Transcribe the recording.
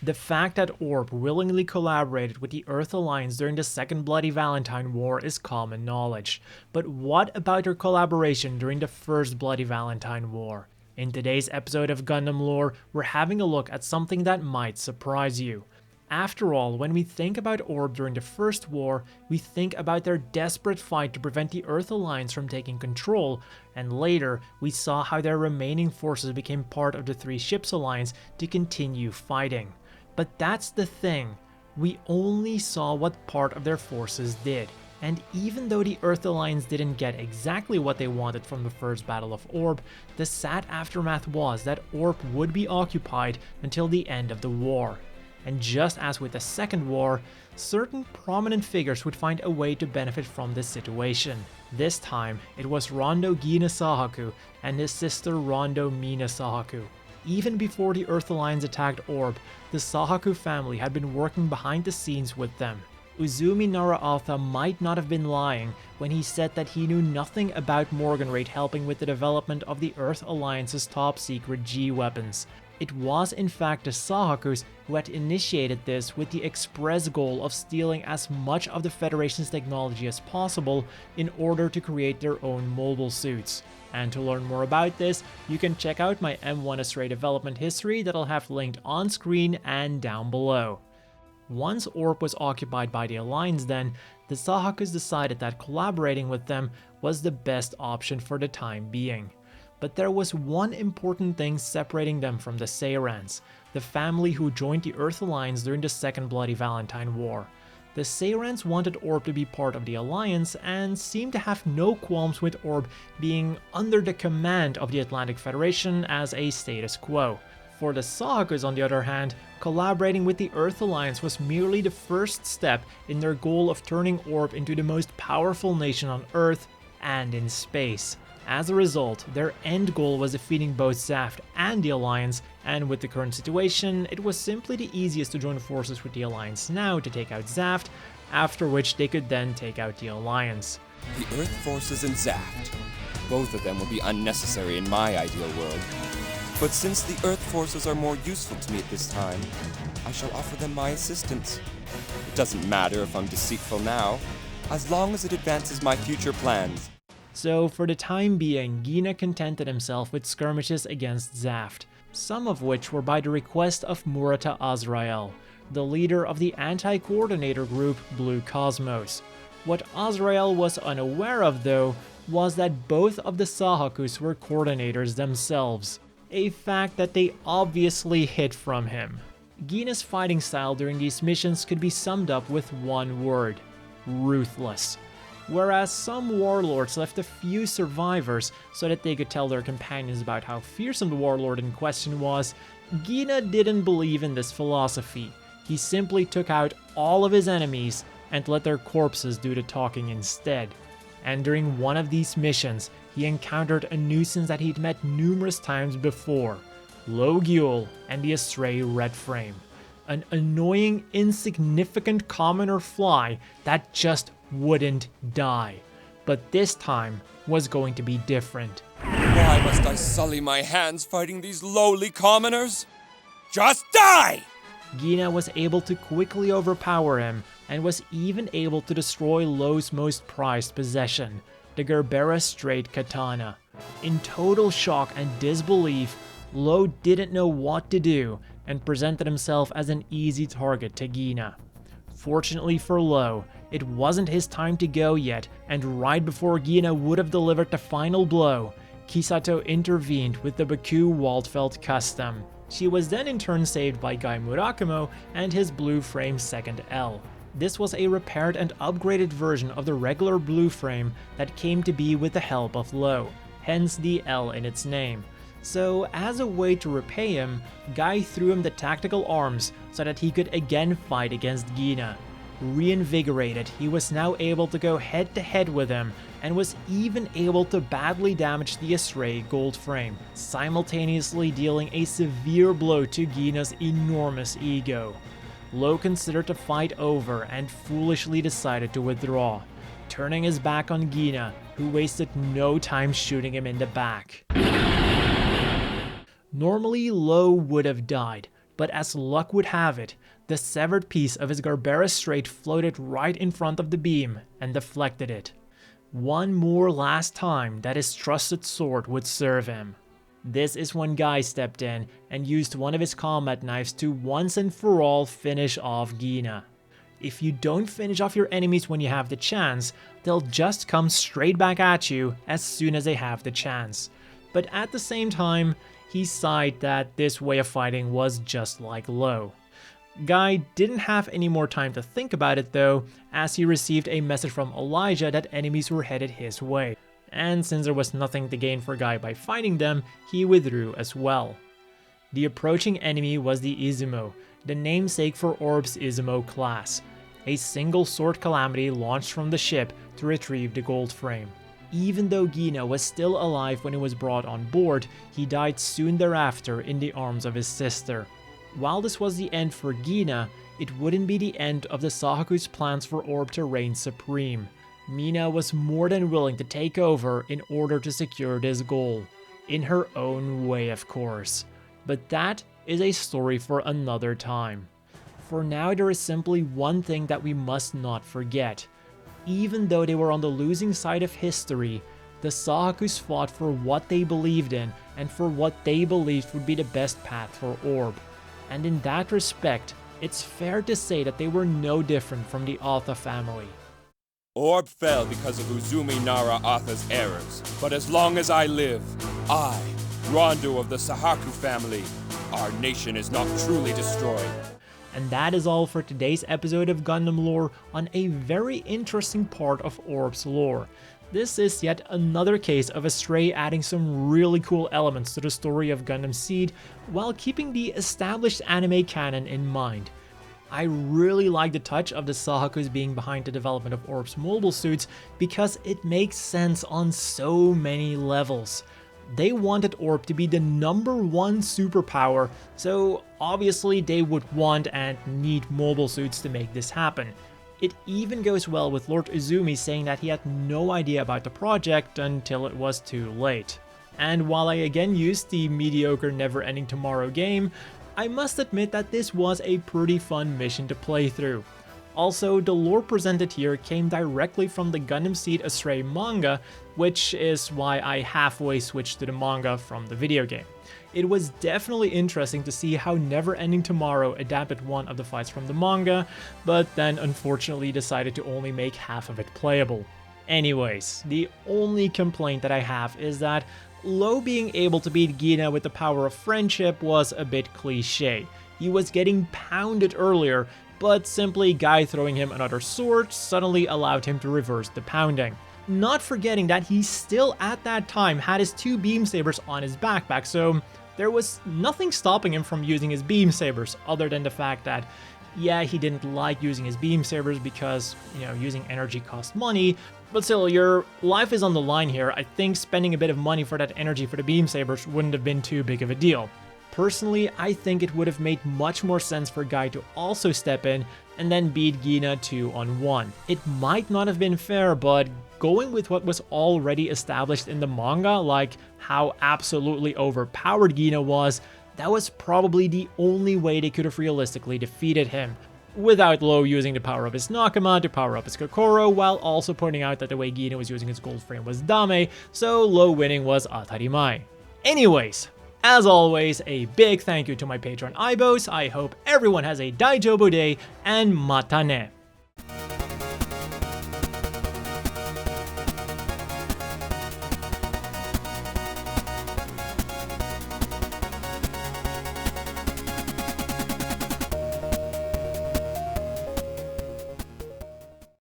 The fact that Orb willingly collaborated with the Earth Alliance during the Second Bloody Valentine War is common knowledge, but what about their collaboration during the First Bloody Valentine War? In today's episode of Gundam Lore, we're having a look at something that might surprise you. After all, when we think about Orb during the First War, we think about their desperate fight to prevent the Earth Alliance from taking control, and later we saw how their remaining forces became part of the Three Ships Alliance to continue fighting. But that's the thing, we only saw what part of their forces did. And even though the Earth Alliance didn't get exactly what they wanted from the first Battle of Orb, the sad aftermath was that Orb would be occupied until the end of the war. And just as with the Second War, certain prominent figures would find a way to benefit from this situation. This time, it was Rondo Gina Sahaku and his sister Rondo Mina Sahaku. Even before the Earth Alliance attacked Orb, the Sahaku family had been working behind the scenes with them. Uzumi Naraaltha might not have been lying when he said that he knew nothing about Morganrate helping with the development of the Earth Alliance's top-secret G-weapons. It was in fact the Sahakus who had initiated this with the express goal of stealing as much of the Federation's technology as possible in order to create their own mobile suits. And to learn more about this, you can check out my M1 Astray development history that I'll have linked on screen and down below. Once Orb was occupied by the Alliance then, the Sahakus decided that collaborating with them was the best option for the time being. But there was one important thing separating them from the Sairans, the family who joined the Earth Alliance during the Second Bloody Valentine War. The Sairans wanted Orb to be part of the Alliance and seemed to have no qualms with Orb being under the command of the Atlantic Federation as a status quo. For the Sahakus, on the other hand, collaborating with the Earth Alliance was merely the first step in their goal of turning Orb into the most powerful nation on Earth and in space. As a result, their end goal was defeating both Zaft and the Alliance, and with the current situation, it was simply the easiest to join forces with the Alliance now to take out Zaft, after which they could then take out the Alliance. The Earth forces and Zaft. Both of them will be unnecessary in my ideal world. But since the Earth forces are more useful to me at this time, I shall offer them my assistance. It doesn't matter if I'm deceitful now, as long as it advances my future plans. So for the time being, Gina contented himself with skirmishes against Zaft, some of which were by the request of Murata Azrael, the leader of the anti-coordinator group Blue Cosmos. What Azrael was unaware of though, was that both of the Sahakus were coordinators themselves, a fact that they obviously hid from him. Gina's fighting style during these missions could be summed up with one word: ruthless. Whereas some warlords left a few survivors so that they could tell their companions about how fearsome the warlord in question was, Gina didn't believe in this philosophy. He simply took out all of his enemies and let their corpses do the talking instead. And during one of these missions, he encountered a nuisance that he'd met numerous times before: Logiul and the Astray Red Frame. An annoying, insignificant commoner fly that just wouldn't die. But this time was going to be different. Why must I sully my hands fighting these lowly commoners? Just die! Gina was able to quickly overpower him and was even able to destroy Lo's most prized possession, the Gerbera Straight Katana. In total shock and disbelief, Lo didn't know what to do and presented himself as an easy target to Gina. Fortunately for Lo, it wasn't his time to go yet, and right before Gina would have delivered the final blow, Kisato intervened with the Baku Waldfeld Custom. She was then in turn saved by Guy Murakamo and his Blue Frame 2nd L. This was a repaired and upgraded version of the regular Blue Frame that came to be with the help of Lo, hence the L in its name. So as a way to repay him, Guy threw him the tactical arms so that he could again fight against Gina. Reinvigorated, he was now able to go head to head with him and was even able to badly damage the Astray gold frame, simultaneously dealing a severe blow to Gina's enormous ego. Lo considered the fight over and foolishly decided to withdraw, turning his back on Gina, who wasted no time shooting him in the back. Normally, Lo would have died, But as luck would have it, the severed piece of his Garbera straight floated right in front of the beam and deflected it. One more last time that his trusted sword would serve him. This is when Guy stepped in and used one of his combat knives to once and for all finish off Gina. If you don't finish off your enemies when you have the chance, they'll just come straight back at you as soon as they have the chance. But at the same time, he sighed that this way of fighting was just like Lo. Guy didn't have any more time to think about it though, as he received a message from Elijah that enemies were headed his way. And since there was nothing to gain for Guy by fighting them, he withdrew as well. The approaching enemy was the Izumo, the namesake for Orbs Izumo class, a single sword calamity launched from the ship to retrieve the gold frame. Even though Gina was still alive when he was brought on board, he died soon thereafter in the arms of his sister. While this was the end for Gina, it wouldn't be the end of the Sahaku's plans for Orb to reign supreme. Mina was more than willing to take over in order to secure this goal. In her own way, of course. But that is a story for another time. For now, there is simply one thing that we must not forget. Even though they were on the losing side of history, the Sahakus fought for what they believed in and for what they believed would be the best path for Orb. And in that respect, it's fair to say that they were no different from the Atha family. Orb fell because of Uzumi Nara Atha's errors, but as long as I live, I, Rondo of the Sahaku family, our nation is not truly destroyed. And that is all for today's episode of Gundam Lore on a very interesting part of Orb's lore. This is yet another case of Astray adding some really cool elements to the story of Gundam Seed while keeping the established anime canon in mind. I really like the touch of the Sahakus being behind the development of Orb's mobile suits because it makes sense on so many levels. They wanted Orb to be the #1 superpower, so obviously they would want and need mobile suits to make this happen. It even goes well with Lord Uzumi saying that he had no idea about the project until it was too late. And while I again used the mediocre Never Ending Tomorrow game, I must admit that this was a pretty fun mission to play through. Also, the lore presented here came directly from the Gundam Seed Astray manga, which is why I halfway switched to the manga from the video game. It was definitely interesting to see how Never Ending Tomorrow adapted one of the fights from the manga, but then unfortunately decided to only make half of it playable. Anyways, the only complaint that I have is that Lo being able to beat Gina with the power of friendship was a bit cliche. He was getting pounded earlier, but simply Guy throwing him another sword suddenly allowed him to reverse the pounding. Not forgetting that he still at that time had his 2 beam sabers on his backpack, so there was nothing stopping him from using his beam sabers other than the fact that, yeah, he didn't like using his beam sabers because, using energy cost money, but still, your life is on the line here. I think spending a bit of money for that energy for the beam sabers wouldn't have been too big of a deal. Personally, I think it would have made much more sense for Guy to also step in and then beat Gina 2-on-1. It might not have been fair, but going with what was already established in the manga, like how absolutely overpowered Gina was, that was probably the only way they could have realistically defeated him, without Lo using the power of his Nakama to power up his Kokoro, while also pointing out that the way Gina was using his gold frame was Dame, so Lo winning was Atarimai. Anyways, as always, a big thank you to my patron Ibos. I hope everyone has a Daijobu day, and mata ne!